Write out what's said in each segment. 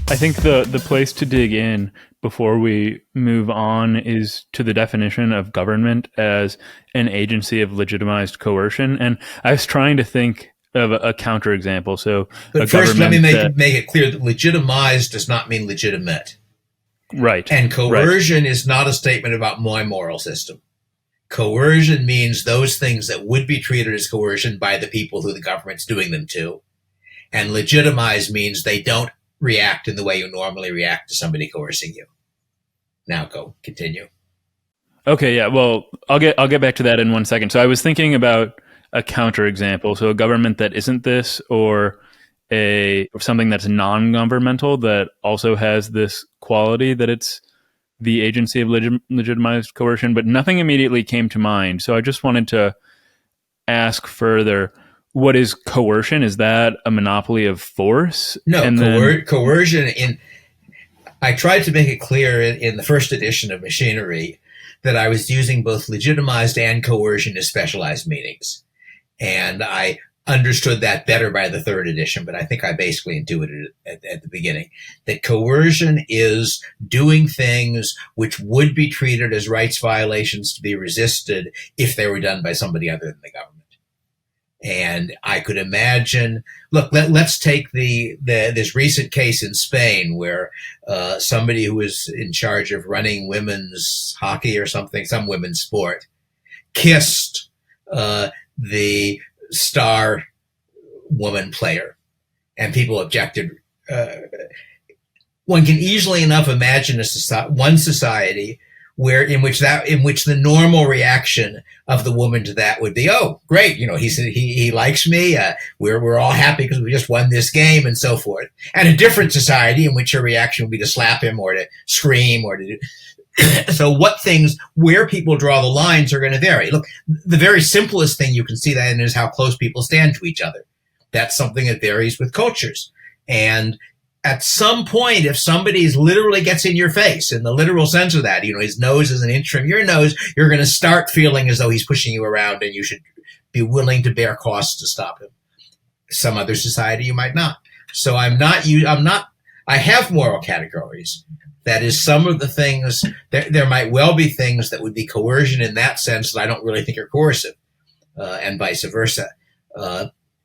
I think the place to dig in before we move on is to the definition of government as an agency of legitimized coercion. And I was trying to think of a counterexample. So a But first, let me government that, make it clear that legitimized does not mean legitimate. right, And right. coercion is not a statement about my moral system. Coercion means those things that would be treated as coercion by the people who the government's doing them to. And legitimized means they don't react in the way you normally react to somebody coercing you. Now continue. Okay, yeah. Well, I'll get back to that in one second. So I was thinking about a counterexample. So a government that isn't this, or something that's non-governmental that also has this quality that it's the agency of legitimized coercion, but nothing immediately came to mind. So I just wanted to ask further, what is coercion? Is that a monopoly of force? No, And then, coercion I tried to make it clear in the first edition of Machinery that I was using both legitimized and coercion as specialized meanings. And I understood that better by the third edition, but I think I basically intuited it at the beginning, that coercion is doing things which would be treated as rights violations to be resisted if they were done by somebody other than the government. And I could imagine, look, let's take this recent case in Spain where somebody who was in charge of running women's hockey or something, some women's sport, kissed the star woman player, and people objected. One can easily enough imagine one society in which the normal reaction of the woman to that would be, oh, great, he likes me, we're all happy because we just won this game, and so forth. And a different society in which her reaction would be to slap him or to scream or to do. So where people draw the lines are going to vary. Look, the very simplest thing you can see that in is how close people stand to each other. That's something that varies with cultures. And at some point, if somebody literally gets in your face, in the literal sense of that, his nose is an inch from your nose, you're going to start feeling as though he's pushing you around, and you should be willing to bear costs to stop him. Some other society, you might not. So I have moral categories. That is, some of the things, there might well be things that would be coercion in that sense that I don't really think are coercive, and vice versa.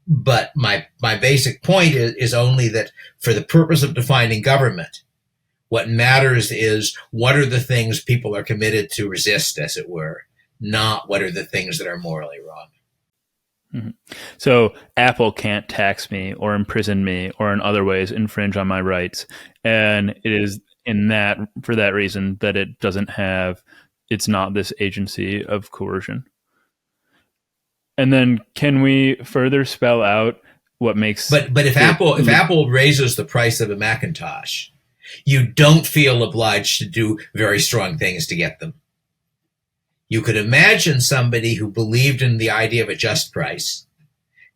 But my basic point is only that for the purpose of defining government, what matters is what are the things people are committed to resist, as it were, not what are the things that are morally wrong. mm-hmm. So Apple can't tax me or imprison me or in other ways infringe on my rights. And it is for that reason that it's not this agency of coercion. And then can we further spell out what makes... But if Apple raises the price of a Macintosh, you don't feel obliged to do very strong things to get them. You could imagine somebody who believed in the idea of a just price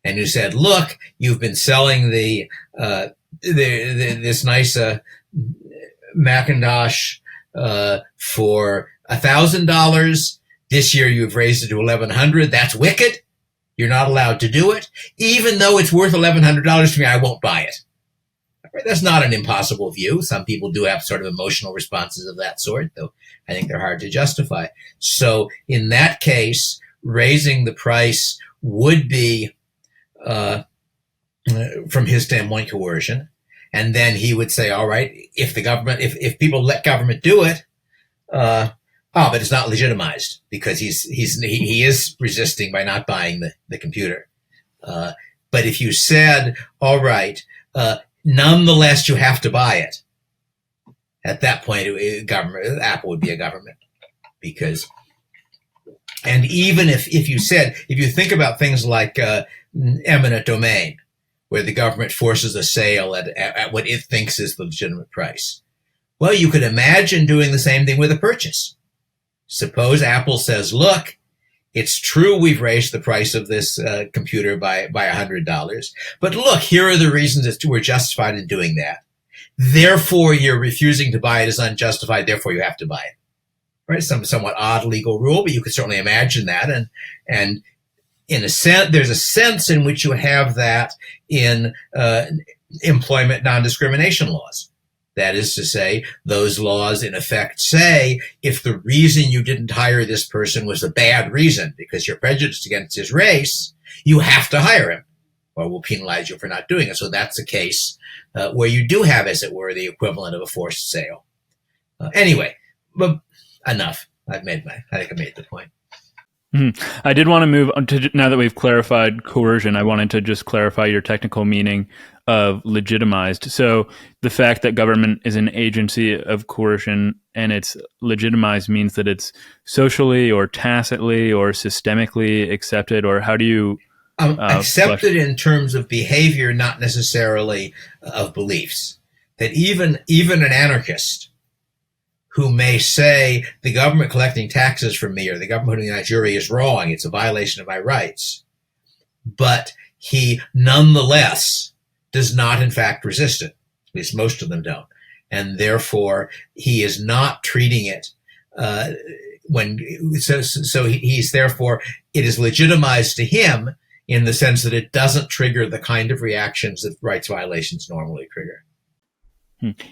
and who said, look, you've been selling this nice Macintosh for $1,000. This year you've raised it to $1,100. That's wicked. You're not allowed to do it. Even though it's worth $1,100 to me, I won't buy it. That's not an impossible view. Some people do have sort of emotional responses of that sort, though I think they're hard to justify. So in that case, raising the price would be, from his standpoint, coercion. And then he would say, all right, if people let government do it, but it's not legitimized because he is resisting by not buying the computer. But if you said, all right, nonetheless, you have to buy it, at that point, Apple would be a government. And even if you think about things like eminent domain, where the government forces a sale at what it thinks is the legitimate price. Well, you could imagine doing the same thing with a purchase. Suppose Apple says, look, it's true we've raised the price of this computer by $100, but look, here are the reasons that we're justified in doing that. Therefore, you're refusing to buy it is unjustified, therefore you have to buy it. Right? Some somewhat odd legal rule, but you could certainly imagine that. And in a sense, there's a sense in which you have that in employment non-discrimination laws. That is to say, those laws in effect say, if the reason you didn't hire this person was a bad reason because you're prejudiced against his race, you have to hire him, or we'll penalize you for not doing it. So that's a case where you do have, as it were, the equivalent of a forced sale. Anyway, but enough. I think I made the point. I did want to move on to, now that we've clarified coercion, I wanted to just clarify your technical meaning of legitimized. So the fact that government is an agency of coercion and it's legitimized means that it's socially or tacitly or systemically accepted, or how do you accepted in terms of behavior, not necessarily of beliefs. That even an anarchist who may say the government collecting taxes from me or the government putting on a jury is wrong, it's a violation of my rights, but he nonetheless does not in fact resist it. At least most of them don't. And therefore he is not treating it he's therefore, it is legitimized to him in the sense that it doesn't trigger the kind of reactions that rights violations normally trigger.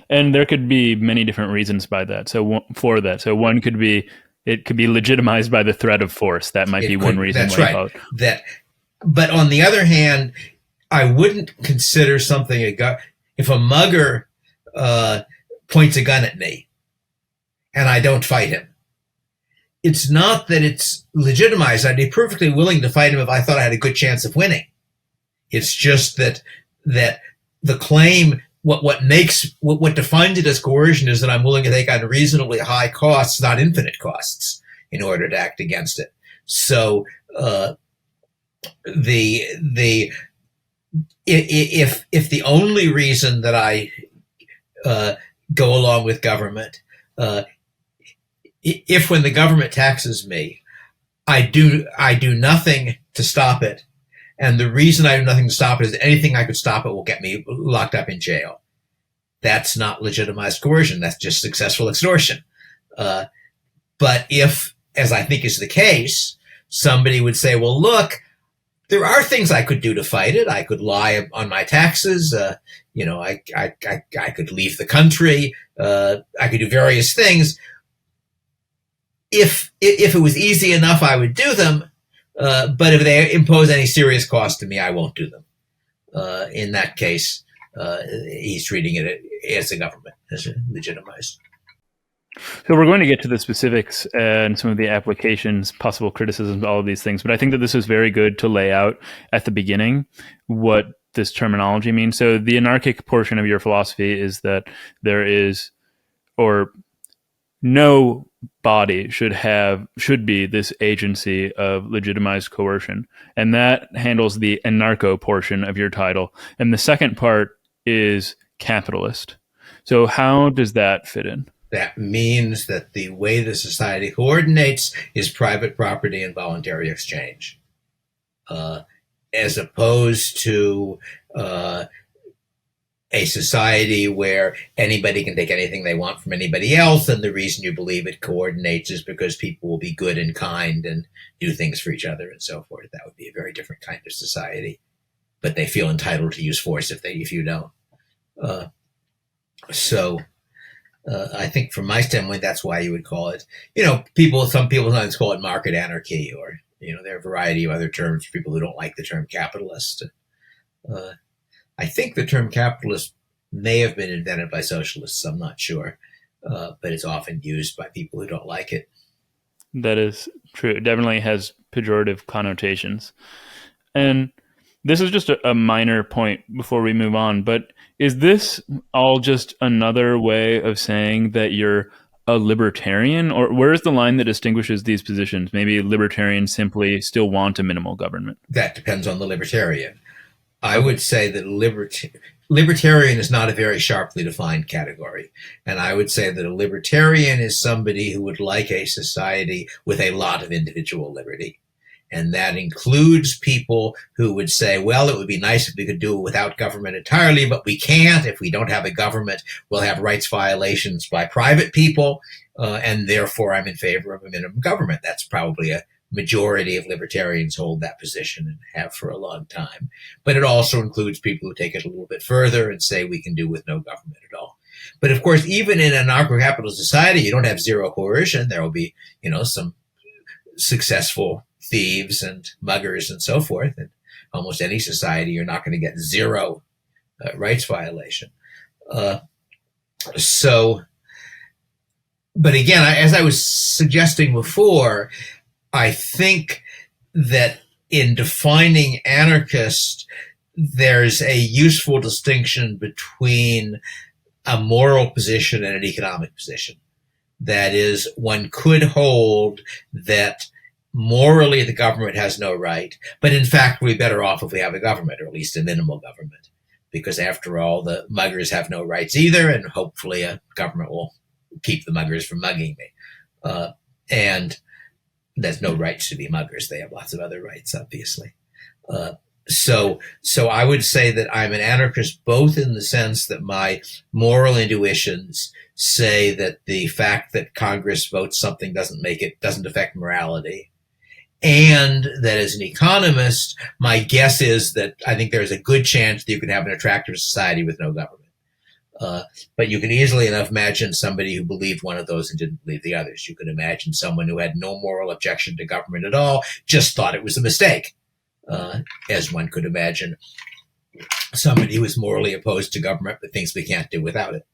And there could be many different reasons by that. So for that, so one could be, it could be legitimized by the threat of force. That might be one reason. That's right. But on the other hand, I wouldn't consider something if a mugger points a gun at me and I don't fight him. It's not that it's legitimized. I'd be perfectly willing to fight him if I thought I had a good chance of winning. It's just that the claim, what defines it as coercion is that I'm willing to take on reasonably high costs, not infinite costs, in order to act against it. So if the only reason that I go along with government, if when the government taxes me, I do nothing to stop it, and the reason I do nothing to stop it is that anything I could stop it will get me locked up in jail. That's not legitimized coercion. That's just successful extortion. But if, as I think is the case, somebody would say, well, look, there are things I could do to fight it. I could lie on my taxes. I could leave the country. I could do various things. If it was easy enough, I would do them. But if they impose any serious cost to me, I won't do them. In that case, he's treating it as a government, as legitimized. So we're going to get to the specifics and some of the applications, possible criticisms, all of these things. But I think that this is very good to lay out at the beginning what this terminology means. So the anarchic portion of your philosophy is that there is, or no body should be this agency of legitimized coercion. And that handles the anarcho portion of your title. And the second part is capitalist. So how does that fit in? That means that the way the society coordinates is private property and voluntary exchange, as opposed to a society where anybody can take anything they want from anybody else, and the reason you believe it coordinates is because people will be good and kind and do things for each other and so forth. That would be a very different kind of society, but they feel entitled to use force if you don't. I think from my standpoint, that's why you would call it, some people sometimes call it market anarchy, or, there are a variety of other terms for people who don't like the term capitalist. I think the term capitalist may have been invented by socialists. I'm not sure, but it's often used by people who don't like it. That is true. It definitely has pejorative connotations. And this is just a minor point before we move on, but is this all just another way of saying that you're a libertarian? Or where's the line that distinguishes these positions? Maybe libertarians simply still want a minimal government. That depends on the libertarian. I would say that libertarian is not a very sharply defined category. And I would say that a libertarian is somebody who would like a society with a lot of individual liberty. And that includes people who would say, well, it would be nice if we could do it without government entirely, but we can't. If we don't have a government, we'll have rights violations by private people. And therefore, I'm in favor of a minimum government. That's probably a majority of libertarians hold that position and have for a long time. But it also includes people who take it a little bit further and say we can do with no government at all. But of course, even in an anarcho-capitalist society, you don't have zero coercion. There will be, some successful thieves and muggers and so forth. In almost any society, you're not going to get zero rights violation. But again, as I was suggesting before, I think that in defining anarchist, there's a useful distinction between a moral position and an economic position. That is, one could hold that morally the government has no right, but in fact we're better off if we have a government, or at least a minimal government, because after all, the muggers have no rights either, and hopefully a government will keep the muggers from mugging me. And there's no rights to be muggers. They have lots of other rights, obviously. So I would say that I'm an anarchist both in the sense that my moral intuitions say that the fact that Congress votes something doesn't affect morality. And that as an economist, my guess is that I think there's a good chance that you can have an attractive society with no government. But you can easily enough imagine somebody who believed one of those and didn't believe the others. You can imagine someone who had no moral objection to government at all, just thought it was a mistake. As one could imagine somebody who is morally opposed to government but thinks we can't do without it.